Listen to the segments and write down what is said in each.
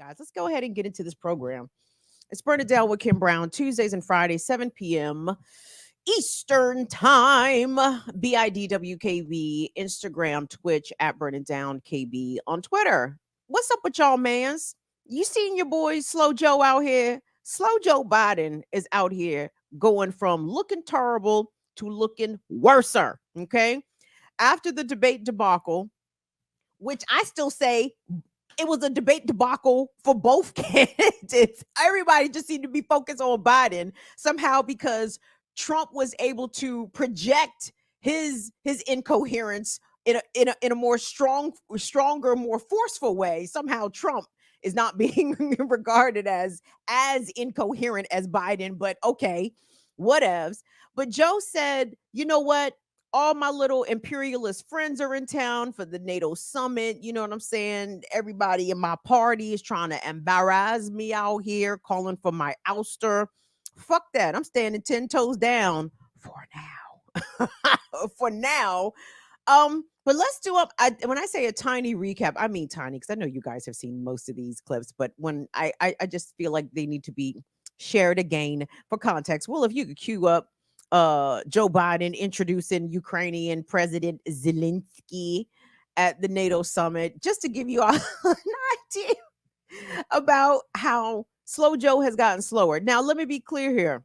guys, let's go ahead and get into this program. It's Bernadette with Kim Brown, Tuesdays and Fridays, 7 p.m. Eastern Time. BIDWKB, Instagram, Twitch at Burn It Down KB on Twitter. What's up with y'all, mans? You seen your boy Slow Joe out here? Slow Joe Biden is out here going from looking terrible to looking worser. Okay. After the debate debacle, which I still say it was a debate debacle for both candidates. Everybody just seemed to be focused on Biden somehow because Trump was able to project his incoherence in a more stronger, more forceful way. Somehow Trump is not being regarded as incoherent as Biden, but okay, whatevs. But Joe said, you know what? All my little imperialist friends are in town for the NATO summit. You know what I'm saying? Everybody in my party is trying to embarrass me out here, calling for my ouster. Fuck that. I'm standing 10 toes down for now. For now. But let's do up. When I say a tiny recap, I mean tiny because I know you guys have seen most of these clips, but when I just feel like they need to be shared again for context. Well, if you could cue up Joe Biden introducing Ukrainian President Zelensky at the NATO summit, just to give you all an idea about how slow Joe has gotten slower. Now, let me be clear here.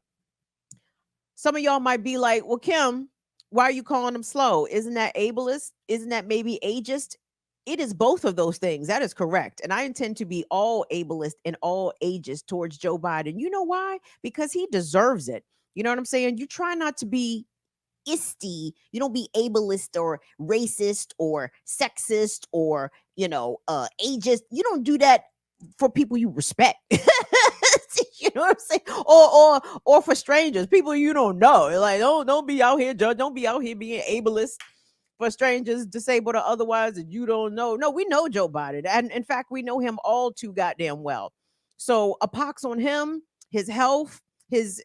Some of y'all might be like, well, Kim, why are you calling him slow? Isn't that ableist? Isn't that maybe ageist? It is both of those things. That is correct. And I intend to be all ableist and all ageist towards Joe Biden. You know why? Because he deserves it. You know what I'm saying? You try not to be isty. You don't be ableist or racist or sexist or, ageist. You don't do that for people you respect. You know what I'm saying? Or for strangers, people you don't know. Like, don't be out here, judge. Don't be out here being ableist for strangers, disabled or otherwise, that you don't know. No, we know Joe Biden. And in fact, we know him all too goddamn well. So a pox on him, his health, his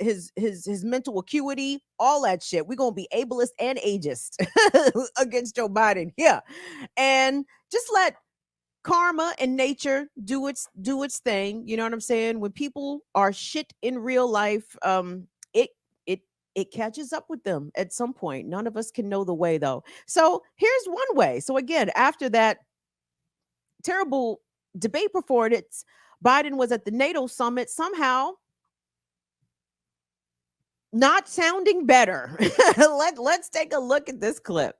mental acuity, all that shit. We're gonna be ableist and ageist against Joe Biden here. And just let karma and nature do its thing. You know what I'm saying? When people are shit in real life, it it it catches up with them at some point. None of us can know the way though. So here's one way. So again, after that terrible debate performance, Biden was at the NATO summit somehow not sounding better. Let's take a look at this clip.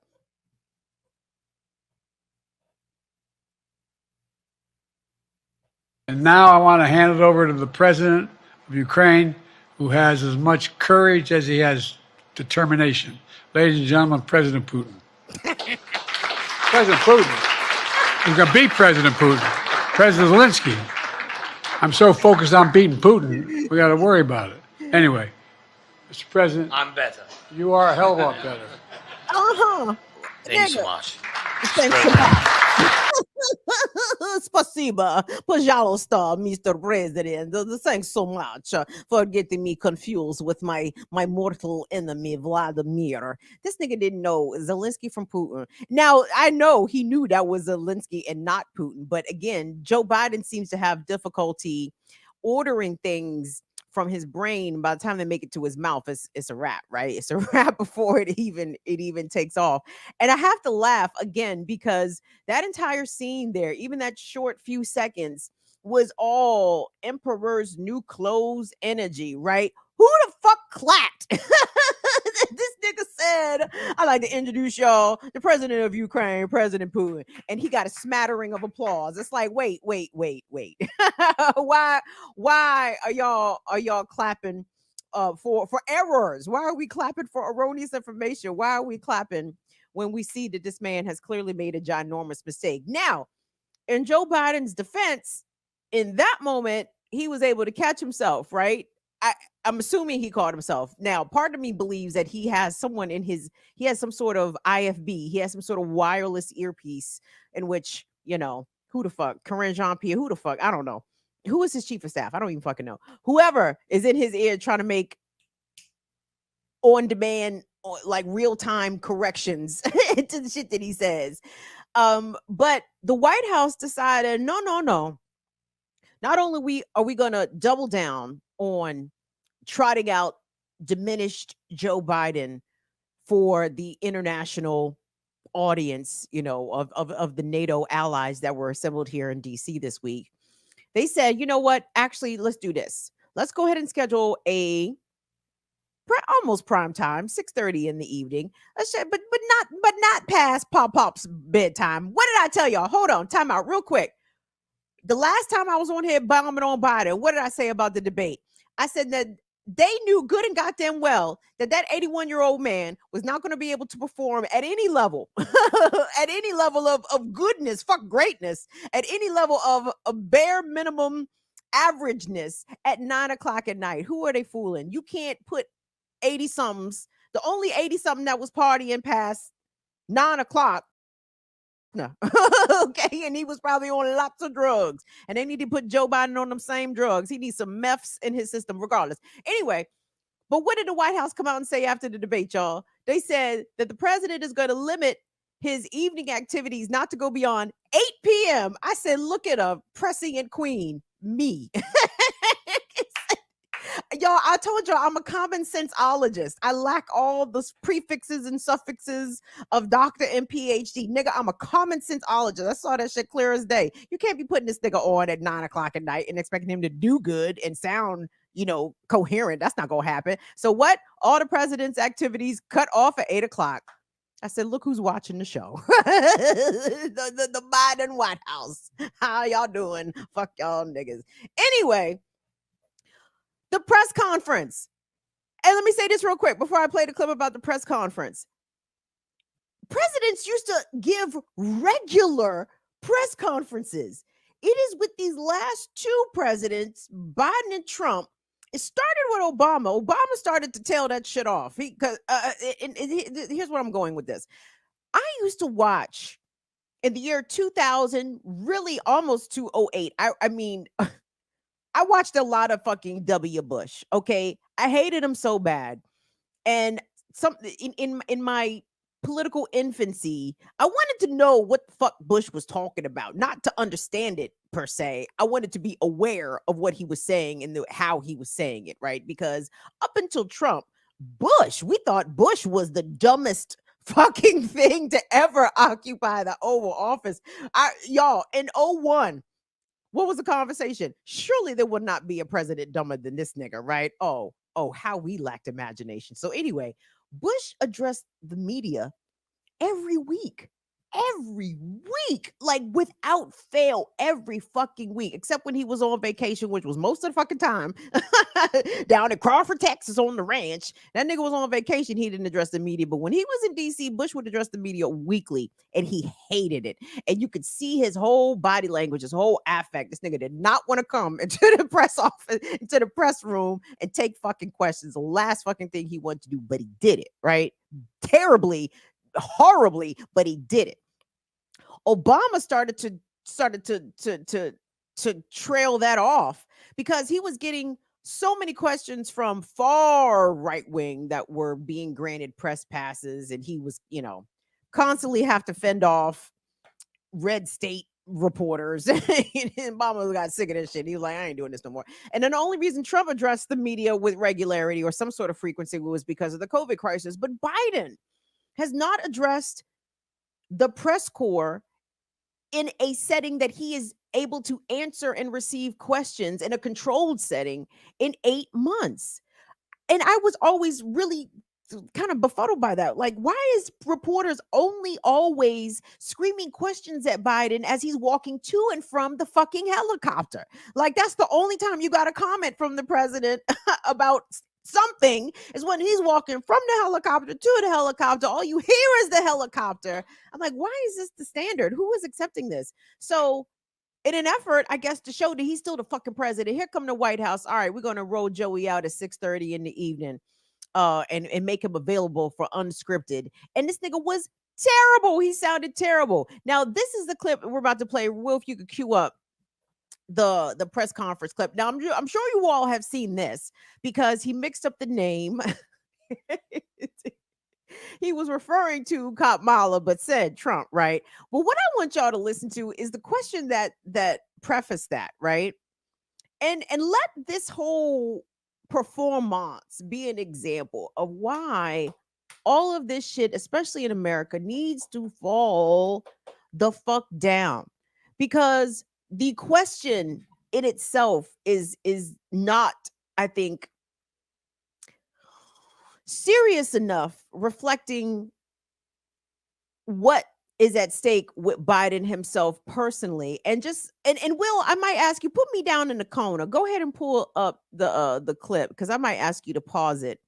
And now I want to hand it over to the president of Ukraine, who has as much courage as he has determination. Ladies and gentlemen, President Putin. President Putin. He's going to beat President Putin. President Zelensky. I'm so focused on beating Putin, we got to worry about it. Anyway, Mr. President. I'm better. You are a hell of a lot better. Thank you so much. Thanks so much. Спасибо, пожалуйста, Mr. President. Thanks so much for getting me confused with my mortal enemy, Vladimir. This nigga didn't know Zelensky from Putin. Now, I know he knew that was Zelensky and not Putin. But again, Joe Biden seems to have difficulty ordering things from his brain. By the time they make it to his mouth, it's a wrap, right? It's a wrap before it even takes off. And I have to laugh again because that entire scene there, even that short few seconds, was all Emperor's New Clothes energy, right? Who the fuck clapped? This nigga said, I'd like to introduce y'all the president of Ukraine, President Putin. And he got a smattering of applause. It's like, wait. why are y'all clapping for errors? Why are we clapping for erroneous information? Why are we clapping when we see that this man has clearly made a ginormous mistake? Now, in Joe Biden's defense, in that moment, he was able to catch himself, right? I'm assuming he called himself. Now, part of me believes that he has someone he has some sort of IFB. He has some sort of wireless earpiece in which, who the fuck? Corinne Jean-Pierre, who the fuck? I don't know. Who is his chief of staff? I don't even fucking know. Whoever is in his ear trying to make on demand, like real time corrections to the shit that he says. But the White House decided, no. Not only are we going to double down on trotting out diminished Joe Biden for the international audience, of the NATO allies that were assembled here in DC this week. They said, you know what? Actually, let's do this. Let's go ahead and schedule a almost prime time, 6:30 in the evening. But not past Pop's bedtime. What did I tell y'all? Hold on, time out real quick. The last time I was on here bombing on Biden, what did I say about the debate? I said that they knew good and goddamn well that 81-year-old man was not going to be able to perform at any level, at any level of goodness, fuck greatness, at any level of a bare minimum averageness at 9:00 at night. Who are they fooling? You can't put 80-somethings, the only 80-something that was partying past 9:00. No. Okay, and he was probably on lots of drugs, and they need to put Joe Biden on them same drugs. He needs some meths in his system regardless. Anyway, but what did the White House come out and say after the debate, y'all? They said that the president is going to limit his evening activities not to go beyond 8 p.m. I said, look at a prescient queen, me. Y'all, I told y'all I'm a common senseologist. I lack all the prefixes and suffixes of doctor and PhD. Nigga, I'm a common senseologist. I saw that shit clear as day. You can't be putting this nigga on at 9:00 at night and expecting him to do good and sound, coherent. That's not gonna happen. So what? All the president's activities cut off at 8:00. I said, look who's watching the show. the Biden White House. How y'all doing? Fuck y'all niggas. Anyway, the press conference. And let me say this real quick before I play the clip about the press conference. Presidents used to give regular press conferences. It is with these last two presidents, Biden and Trump. It started with Obama. Obama started to tail that shit off. Here's where I'm going with this. I used to watch in the year 2000, really almost 2008. I mean, I watched a lot of fucking W. Bush. Okay, I hated him so bad, and in my political infancy, I wanted to know what the fuck Bush was talking about, not to understand it per se. I wanted to be aware of what he was saying and how he was saying it, right? Because up until Trump, we thought Bush was the dumbest fucking thing to ever occupy the Oval Office. Y'all, in 2001. What was the conversation? Surely there would not be a president dumber than this nigga, right? Oh, how we lacked imagination. So anyway, Bush addressed the media every week, like without fail, every fucking week, except when he was on vacation, which was most of the fucking time down in Crawford, Texas on the ranch. That nigga was on vacation. He didn't address the media. But when he was in DC, Bush would address the media weekly, and he hated it. And you could see his whole body language, his whole affect. This nigga did not want to come into the press office, into the press room and take fucking questions. The last fucking thing he wanted to do, but he did it, right? Terribly, horribly, but he did it. Obama started to trail that off because he was getting so many questions from far right wing that were being granted press passes, and he was, constantly have to fend off red state reporters. And Obama got sick of this shit. He was like, I ain't doing this no more. And then the only reason Trump addressed the media with regularity or some sort of frequency was because of the COVID crisis. But Biden has not addressed the press corps in a setting that he is able to answer and receive questions in a controlled setting in 8 months. And I was always really kind of befuddled by that. Like, why is reporters only always screaming questions at Biden as he's walking to and from the fucking helicopter? Like, that's the only time you got a comment from the president about something is when he's walking from the helicopter to the helicopter. All you hear is the helicopter. I'm like, why is this the standard? Who is accepting this? So in an effort, I guess, to show that he's still the fucking president, here come the White House. All right, we're going to roll Joey out at 6:30 in the evening and make him available for unscripted. And this nigga was terrible. He sounded terrible. Now, this is the clip we're about to play. Will, if you could cue up the press conference clip. Now, I'm sure you all have seen this because he mixed up the name. He was referring to Kamala, but said Trump, right? Well, what I want y'all to listen to is the question that prefaced that, right? and let this whole performance be an example of why all of this shit, especially in America, needs to fall the fuck down. Because the question in itself is not, I think, serious enough, reflecting what is at stake with Biden himself personally. And just and Will, I might ask you, put me down in the corner. Go ahead and pull up the clip, because I might ask you to pause it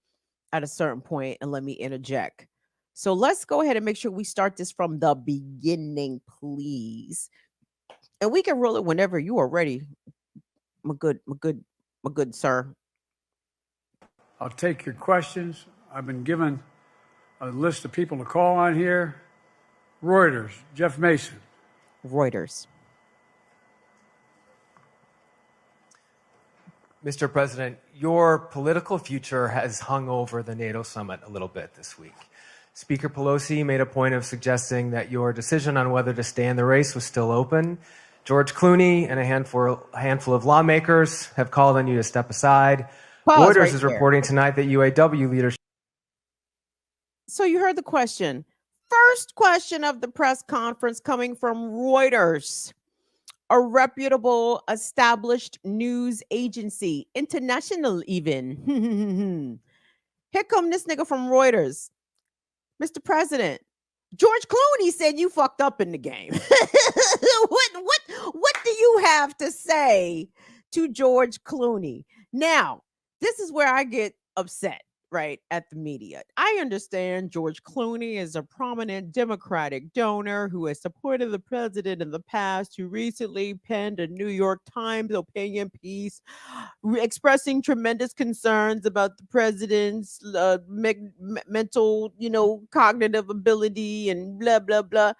at a certain point and let me interject. So let's go ahead and make sure we start this from the beginning, please. And we can roll it whenever you are ready, my good sir. I'll take your questions. I've been given a list of people to call on here. Reuters, Jeff Mason. Reuters. Mr. President, your political future has hung over the NATO summit a little bit this week. Speaker Pelosi made a point of suggesting that your decision on whether to stay in the race was still open. George Clooney and a handful of lawmakers have called on you to step aside. Pause Reuters right is there. reporting tonight that UAW leadership. So you heard the question. First question of the press conference coming from Reuters, a reputable, established news agency, international even. Here come this nigga from Reuters. Mr. President, George Clooney said you fucked up in the game. What do you have to say to George Clooney? Now, this is where I get upset, right, at the media. I understand George Clooney is a prominent Democratic donor who has supported the president in the past, who recently penned a New York Times opinion piece expressing tremendous concerns about the president's mental, cognitive ability and blah, blah, blah.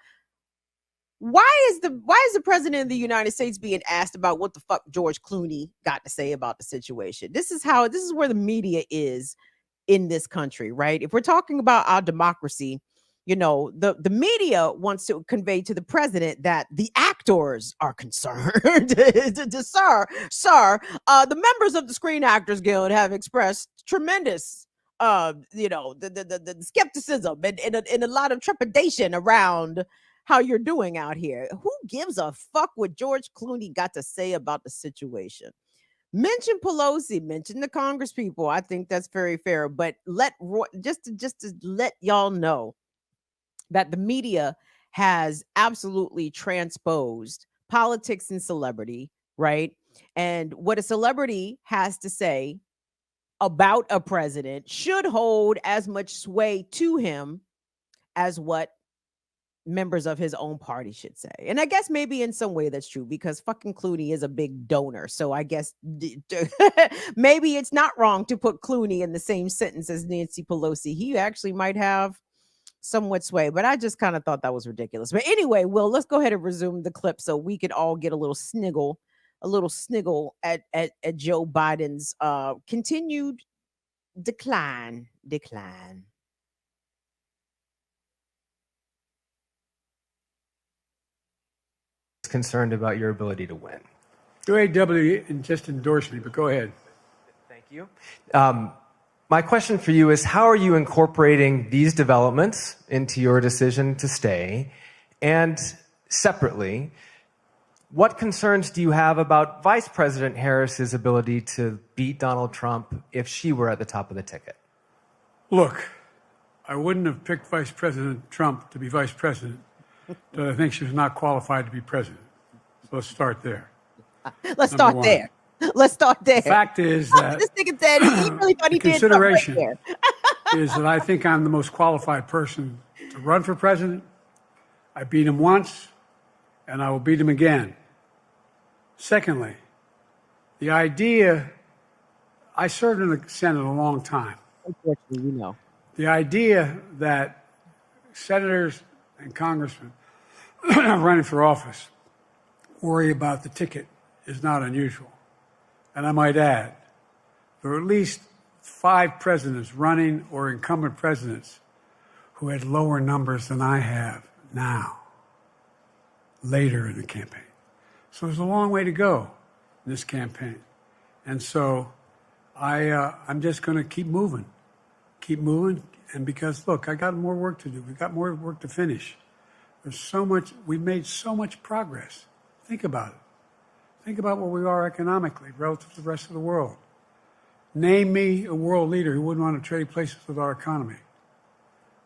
Why is the president of the United States being asked about what the fuck George Clooney got to say about the situation? This is where the media is in this country, right? If we're talking about our democracy, the media wants to convey to the president that the actors are concerned. Sir, the members of the Screen Actors Guild have expressed tremendous the skepticism and a lot of trepidation around how you're doing out here. Who gives a fuck what George Clooney got to say about the situation? Mention Pelosi, mention the Congress people. I think that's very fair. But just to let y'all know that the media has absolutely transposed politics and celebrity, right? And what a celebrity has to say about a president should hold as much sway to him as what members of his own party should say. And I guess maybe in some way that's true, because fucking Clooney is a big donor. So I guess maybe it's not wrong to put Clooney in the same sentence as Nancy Pelosi. He actually might have somewhat sway, but I just kind of thought that was ridiculous. But anyway, Will, let's go ahead and resume the clip so we could all get a little sniggle at Joe Biden's continued decline. Concerned about your ability to win. UAW just endorsed me, but go ahead. Thank you. My question for you is, how are you incorporating these developments into your decision to stay? And separately, what concerns do you have about Vice President Harris's ability to beat Donald Trump if she were at the top of the ticket? Look, I wouldn't have picked Vice President Trump to be vice president, but I think she was not qualified to be president. So let's start there. Let's start there. The fact is that this nigga said he really thought he did something right there. is that I think I'm the most qualified person to run for president. I beat him once, and I will beat him again. Secondly, the idea, I served in the Senate a long time. Unfortunately, The idea that senators and congressmen running for office worry about the ticket is not unusual. And I might add, there are at least 5 presidents running or incumbent presidents who had lower numbers than I have now, later in the campaign. So there's a long way to go in this campaign. And so I'm just going to keep moving. And because, look, I got more work to do. We've got more work to finish. There's so much, we've made so much progress. Think about it. Think about where we are economically relative to the rest of the world. Name me a world leader who wouldn't want to trade places with our economy.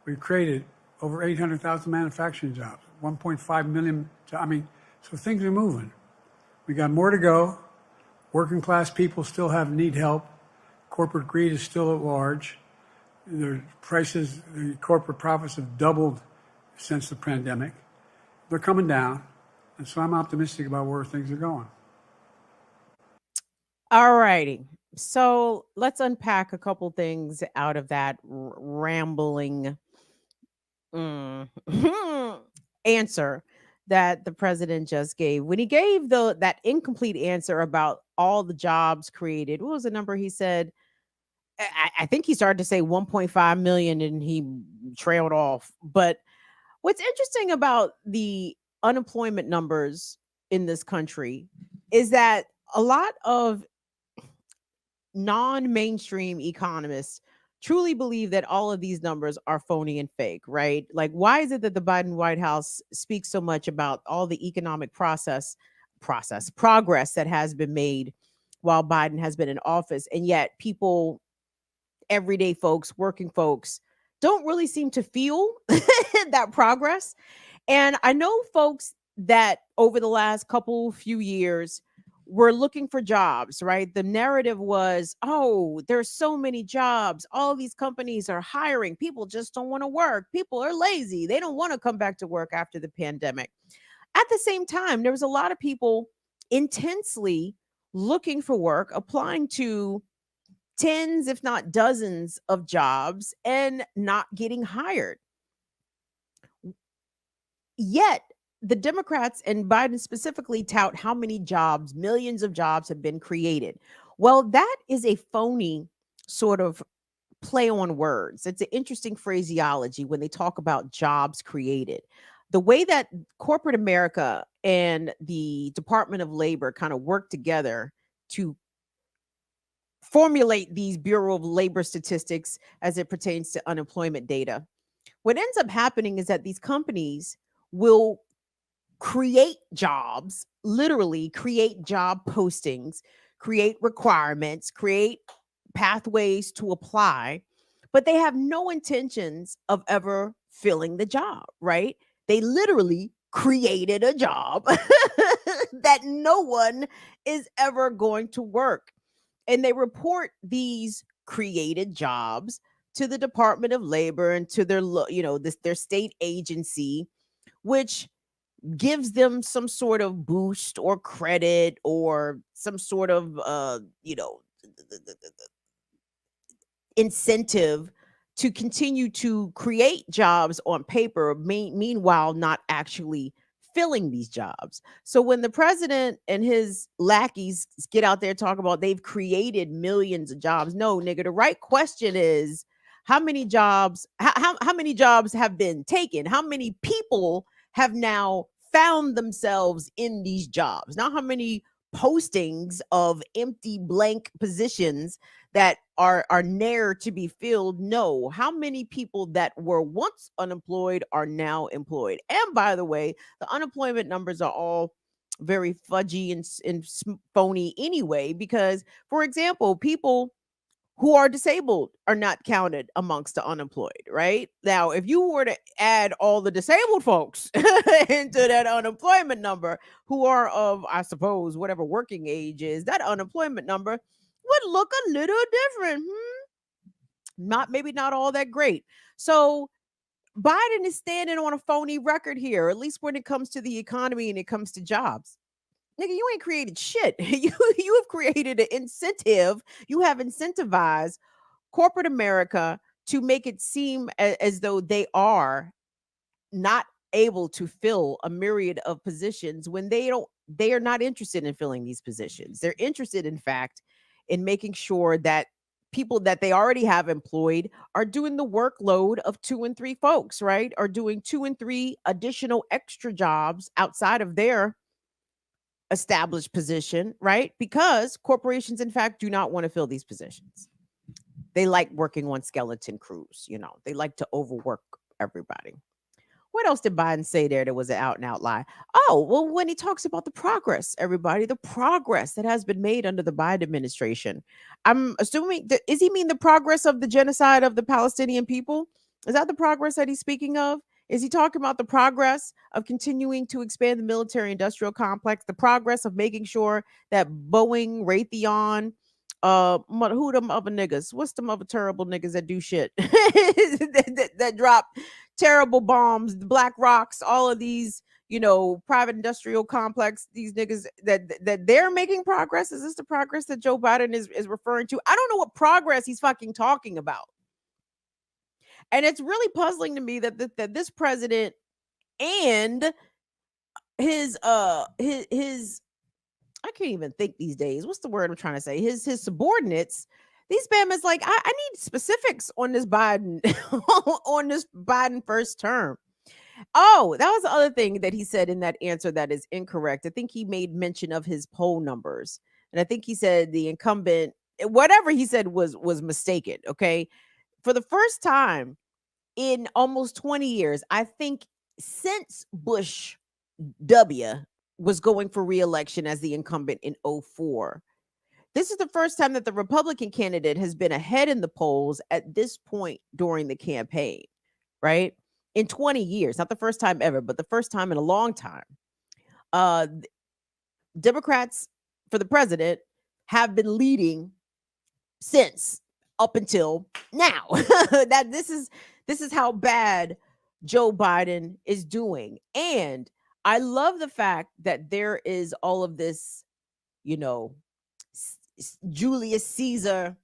We've created over 800,000 manufacturing jobs, 1.5 million, so things are moving. We got more to go. Working class people still need help. Corporate greed is still at large. The corporate profits have doubled since the pandemic. They're coming down. And so I'm optimistic about where things are going. All righty. So let's unpack a couple things out of that rambling answer that the president just gave. When he gave that incomplete answer about all the jobs created, what was the number he said? I think he started to say 1.5 million and he trailed off. But what's interesting about the unemployment numbers in this country is that a lot of non-mainstream economists truly believe that all of these numbers are phony and fake, right? Like, why is it that the Biden White House speaks so much about all the economic progress that has been made while Biden has been in office, and yet people, everyday folks, working folks, don't really seem to feel that progress? And I know folks that over the last few years were looking for jobs, right? The narrative was, oh, there's so many jobs. All these companies are hiring. People just don't want to work. People are lazy. They don't want to come back to work after the pandemic. At the same time, there was a lot of people intensely looking for work, applying to tens, if not dozens of jobs and not getting hired. Yet the Democrats and Biden specifically tout how many jobs, millions of jobs have been created. Well, that is a phony sort of play on words. It's an interesting phraseology when they talk about jobs created. The way that corporate America and the Department of Labor kind of work together to formulate these Bureau of Labor statistics as it pertains to unemployment data. What ends up happening is that these companies will create jobs, literally create job postings, create requirements, create pathways to apply, but they have no intentions of ever filling the job, right? They literally created a job that no one is ever going to work. And they report these created jobs to the Department of Labor and to their state agency, which gives them some sort of boost or credit or some sort of incentive to continue to create jobs on paper, meanwhile not actually filling these jobs. So when the president and his lackeys get out there talking about they've created millions of jobs, no, nigga, the right question is how many jobs have been taken? How many people have now found themselves in these jobs? Not how many postings of empty blank positions that are ne'er to be filled. No, how many people that were once unemployed are now employed? And by the way, the unemployment numbers are all very fudgy and phony anyway, because, for example, people who are disabled are not counted amongst the unemployed, right? Now, if you were to add all the disabled folks into that unemployment number who are of, I suppose, whatever working age is, that unemployment number would look a little different. Maybe not all that great. So Biden is standing on a phony record here, at least when it comes to the economy and it comes to jobs. Nigga, you ain't created shit. You have created an incentive. You have incentivized corporate America to make it seem as though they are not able to fill a myriad of positions when they are not interested in filling these positions. They're interested, in fact, in making sure that people that they already have employed are doing the workload of 2 and 3 folks, right? Are doing 2 and 3 additional extra jobs outside of their established position, right? Because corporations, in fact, do not want to fill these positions. They like working on skeleton crews, they like to overwork everybody. What else did Biden say there that was an out and out lie? Oh, well, when he talks about the progress, everybody, the progress that has been made under the Biden administration, I'm assuming, is he mean the progress of the genocide of the Palestinian people? Is that the progress that he's speaking of? Is he talking about the progress of continuing to expand the military industrial complex, the progress of making sure that Boeing, Raytheon, who them other niggas? What's them other terrible niggas that do shit that drop terrible bombs, the Black Rocks, all of these, private industrial complex, these niggas that they're making progress? Is this the progress that Joe Biden is referring to? I don't know what progress he's fucking talking about. And it's really puzzling to me that this president and his I can't even think these days. What's the word I'm trying to say? His subordinates, these Bama's like, I need specifics on this Biden on this Biden first term. Oh, that was the other thing that he said in that answer that is incorrect. I think he made mention of his poll numbers. And I think he said the incumbent, whatever he said was mistaken. Okay. For the first time in almost 20 years, I think since Bush W was going for re-election as the incumbent in 2004. This is the first time that the Republican candidate has been ahead in the polls at this point during the campaign, right? In 20 years, not the first time ever, but the first time in a long time. Democrats for the president have been leading since up until now. That this is how bad Joe Biden is doing. And I love the fact that there is all of this, Julius Caesar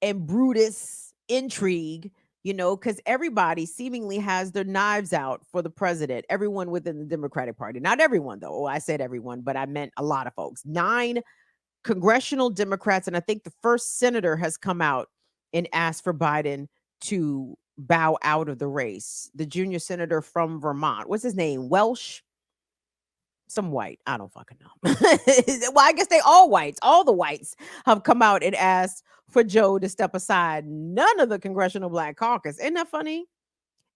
and Brutus intrigue, because everybody seemingly has their knives out for the president. Everyone within the Democratic Party. Not everyone, though. Oh, I said everyone, but I meant a lot of folks. 9 congressional Democrats, and I think the first senator has come out and asked for Biden to bow out of the race. The junior senator from Vermont. What's his name? Welsh? Some white. I don't fucking know. Well, I guess they all whites. All the whites have come out and asked for Joe to step aside. None of the Congressional Black Caucus. Isn't that funny?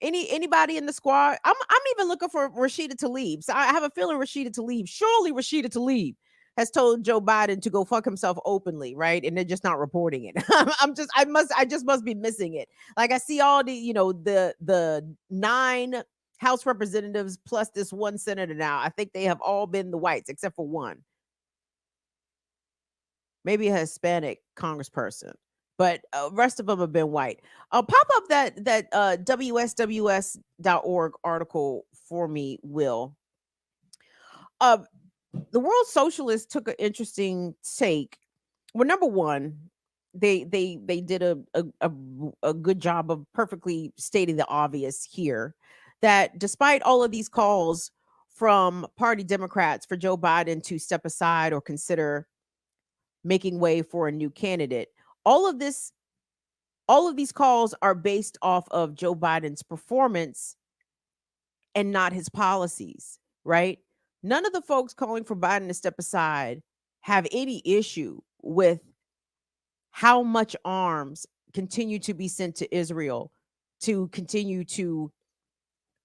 Anybody in the squad? I'm even looking for Rashida Tlaib. So I have a feeling Rashida Tlaib, surely Rashida Tlaib has told Joe Biden to go fuck himself openly, right? And they're just not reporting it. I just must be missing it. Like I see all the 9 House representatives plus this one senator now. I think they have all been the whites except for one. Maybe a Hispanic congressperson, but rest of them have been white. Pop up that WSWS.org article for me, Will. The World Socialists took an interesting take. Well, number one, they did a good job of perfectly stating the obvious here, that despite all of these calls from party Democrats for Joe Biden to step aside or consider making way for a new candidate, all of these calls are based off of Joe Biden's performance and not his policies, right? None of the folks calling for Biden to step aside have any issue with how much arms continue to be sent to Israel to continue to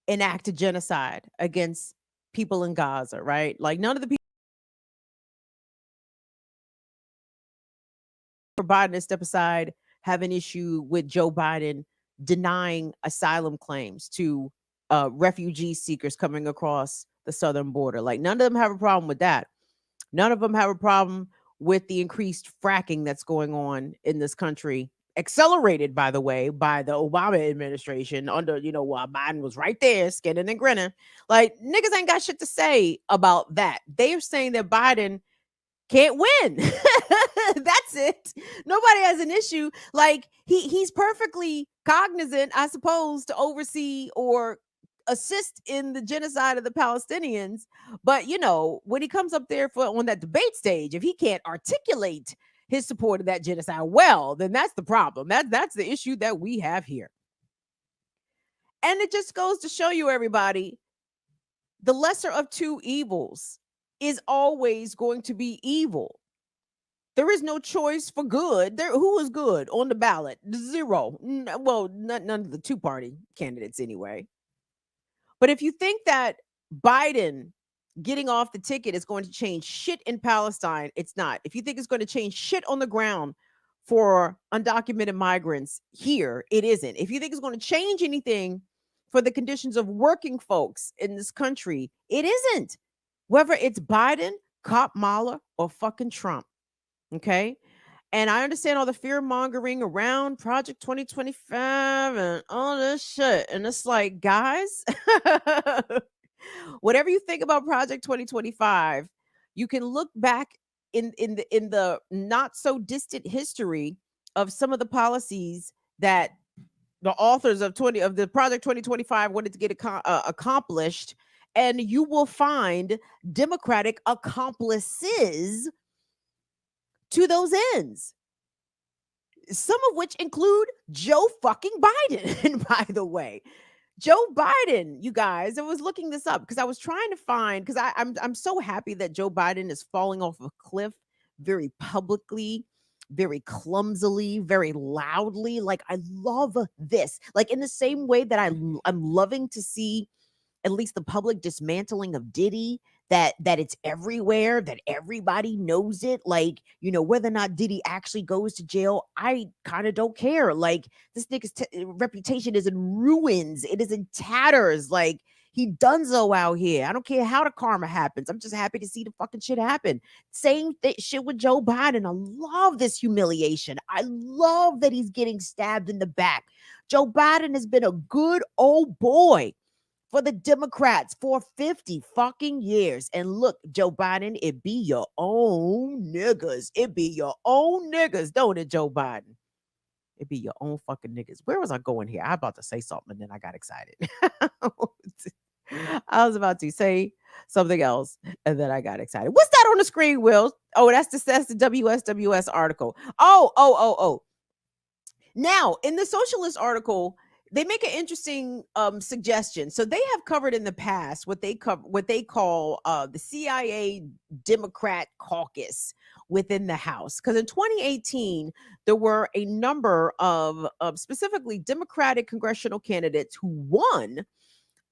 enact a genocide against people in Gaza, right? Like none of the people for Biden to step aside have an issue with Joe Biden denying asylum claims to refugee seekers coming across the southern border. Like none of them have a problem with that. None of them have a problem with the increased fracking that's going on in this country, accelerated, by the way, by the Obama administration under, while Biden was right there, skinning and grinning. Like niggas ain't got shit to say about that. They're saying that Biden can't win. That's it. Nobody has an issue. Like he's perfectly cognizant, I suppose, to oversee or assist in the genocide of the Palestinians. But when he comes up there on that debate stage, if he can't articulate his support of that genocide well, then that's the problem. That's the issue that we have here. And it just goes to show you, everybody, the lesser of two evils is always going to be evil. There is no choice for good. Who is good on the ballot? Zero. Well, none of the two-party candidates anyway. But if you think that Biden getting off the ticket is going to change shit in Palestine, it's not. If you think it's going to change shit on the ground for undocumented migrants here, it isn't. If you think it's going to change anything for the conditions of working folks in this country, it isn't. Whether it's Biden, Kamala, or fucking Trump. Okay. And I understand all the fear mongering around Project 2025 and all this shit. And it's like, guys, whatever you think about Project 2025, you can look back in the not so distant history of some of the policies that the authors of the Project 2025 wanted to get accomplished, and you will find Democratic accomplices to those ends, some of which include Joe fucking Biden. And by the way, Joe Biden, you guys, I was looking this up because I was trying to find, because I'm so happy that Joe Biden is falling off a cliff very publicly, very clumsily, very loudly. Like, I love this. Like, in the same way that I'm loving to see at least the public dismantling of Diddy, that it's everywhere, that everybody knows it. Like, whether or not Diddy actually goes to jail, I kind of don't care. Like, this nigga's reputation is in ruins. It is in tatters. Like, he donezo out here. I don't care how the karma happens. I'm just happy to see the fucking shit happen. Same shit with Joe Biden. I love this humiliation. I love that he's getting stabbed in the back. Joe Biden has been a good old boy for the Democrats for 50 fucking years. And look, Joe Biden, it be your own niggas. It be your own niggas, don't it, Joe Biden? It be your own fucking niggas. Where was I going here? I about to say something and then I got excited. I was about to say something else and then I got excited. What's that on the screen, Will? Oh, that's the WSWS article. Oh. Now, in the Socialist article, they make an interesting suggestion. So they have covered in the past what they call the CIA Democrat caucus within the House. Because in 2018, there were a number of specifically Democratic congressional candidates who won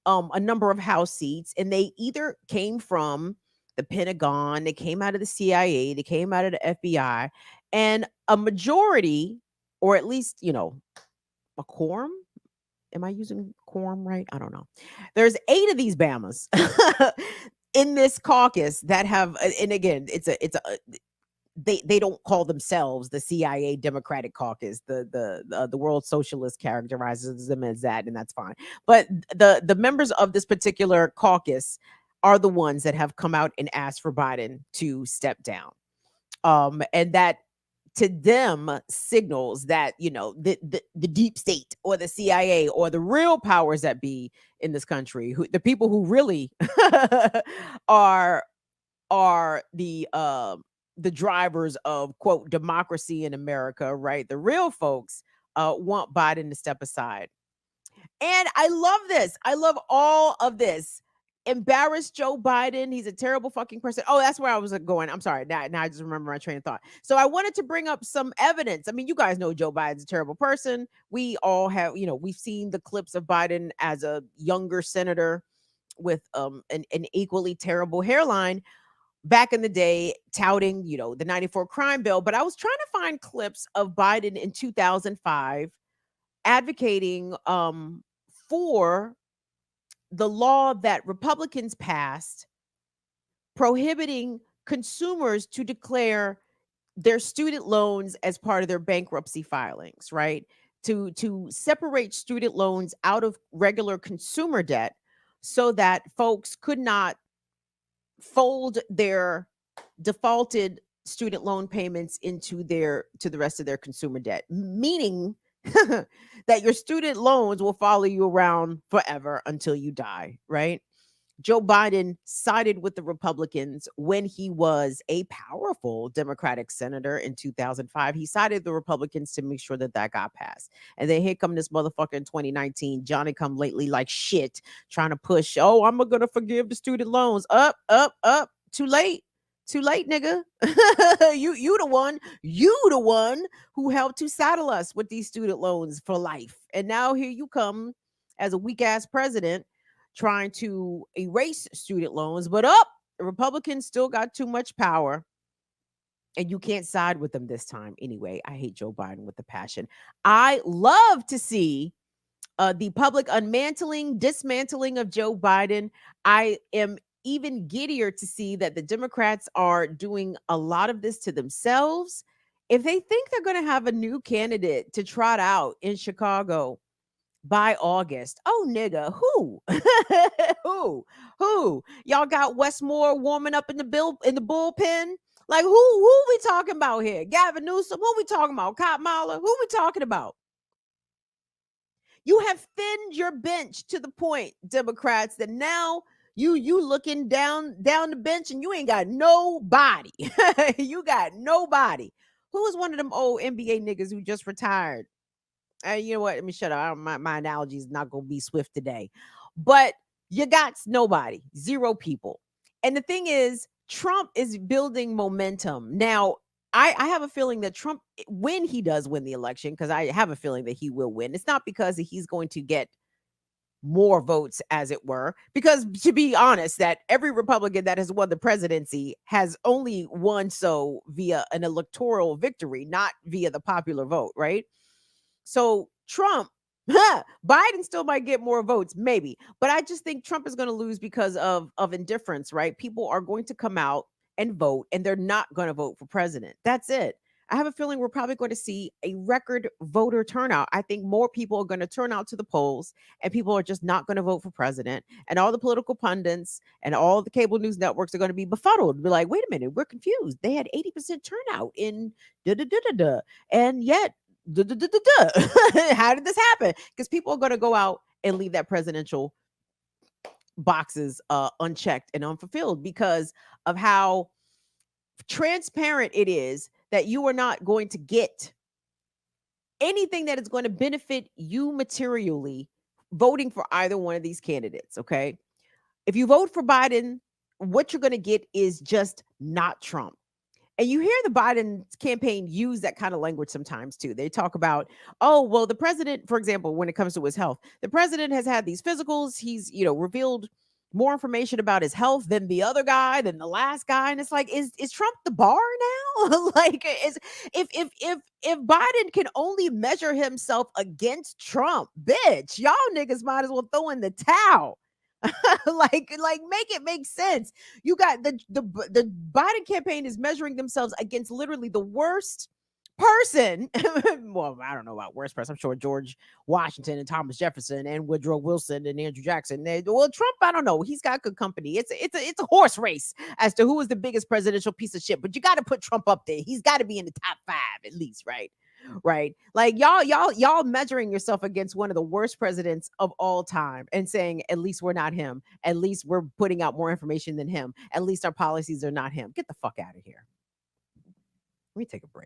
a number of House seats, and they either came from the Pentagon, they came out of the CIA, they came out of the FBI, and a majority, or at least, a quorum. Am I using quorum right? I don't know. There's 8 of these Bamas in this caucus that have, and again, they don't call themselves the CIA Democratic Caucus. The World Socialist characterizes them as that, and that's fine. But the members of this particular caucus are the ones that have come out and asked for Biden to step down. And that to them signals that, the deep state or the CIA or the real powers that be in this country, the people who really are the drivers of, quote, democracy in America, right? The real folks want Biden to step aside. And I love this. I love all of this. Embarrass Joe Biden. He's a terrible fucking person. Oh, that's where I was going. I'm sorry. Now I just remember my train of thought. So I wanted to bring up some evidence. I mean, you guys know Joe Biden's a terrible person. We all have, we've seen the clips of Biden as a younger senator with an equally terrible hairline back in the day, touting, the 94 crime bill. But I was trying to find clips of Biden in 2005 advocating for the law that Republicans passed prohibiting consumers to declare their student loans as part of their bankruptcy filings, right? To separate student loans out of regular consumer debt so that folks could not fold their defaulted student loan payments into the rest of their consumer debt, meaning that your student loans will follow you around forever until you die, right? Joe Biden sided with the Republicans when he was a powerful Democratic senator in 2005. He sided with the Republicans to make sure that got passed. And then here come this motherfucker in 2019, Johnnie come lately like shit, trying to push, I'm going to forgive the student loans. Up. Too late. Too late, nigga. You the one who helped to saddle us with these student loans for life. And now here you come as a weak ass president trying to erase student loans, but the Republicans still got too much power. And you can't side with them this time anyway. I hate Joe Biden with a passion. I love to see the public dismantling of Joe Biden. I am even giddier to see that the Democrats are doing a lot of this to themselves. If they think they're going to have a new candidate to trot out in Chicago by August, oh nigga, who? Who? Y'all got Westmore warming up in the bullpen? Like who we talking about here? Gavin Newsom? Who we talking about? Kamala? Who we talking about? You have thinned your bench to the point, Democrats, that now you looking down the bench and you ain't got nobody. You got nobody. Who was one of them old NBA niggas who just retired? You know what? Let me shut up. My analogy is not gonna be swift today, but you got nobody, zero people. And the thing is, Trump is building momentum now. I have a feeling that Trump, when he does win the election, because I have a feeling that he will win, it's not because he's going to get more votes, as it were, because to be honest, that every Republican that has won the presidency has only won so via an electoral victory, not via the popular vote, right? So Trump, Biden still might get more votes, maybe, but I just think Trump is going to lose because of indifference, right? People are going to come out and vote, and they're not going to vote for president. That's it. I have a feeling we're probably going to see a record voter turnout. I think more people are going to turn out to the polls, and people are just not going to vote for president. And all the political pundits and all the cable news networks are going to be befuddled. Be like, wait a minute, we're confused. They had 80% turnout in da da da da da, and yet how did this happen? Because people are going to go out and leave that presidential boxes unchecked and unfulfilled because of how transparent it is that you are not going to get anything that is going to benefit you materially voting for either one of these candidates. Okay. If you vote for Biden, what you're going to get is just not Trump. And you hear the Biden campaign use that kind of language sometimes too. They talk about, oh, well, the president, for example, when it comes to his health, the president has had these physicals. He's, revealed more information about his health than the other guy, than the last guy. And it's like, is Trump the bar now? Like, is if Biden can only measure himself against Trump, bitch, y'all niggas might as well throw in the towel. like make it make sense. You got the Biden campaign is measuring themselves against literally the worst person. Well, I don't know about worst person. I'm sure George Washington and Thomas Jefferson and Woodrow Wilson and Andrew Jackson. Well, Trump, I don't know. He's got good company. It's a horse race as to who is the biggest presidential piece of shit. But you got to put Trump up there. He's got to be in the top 5 at least, right? Right. Like y'all measuring yourself against one of the worst presidents of all time and saying, at least we're not him. At least we're putting out more information than him. At least our policies are not him. Get the fuck out of here. Let me take a break.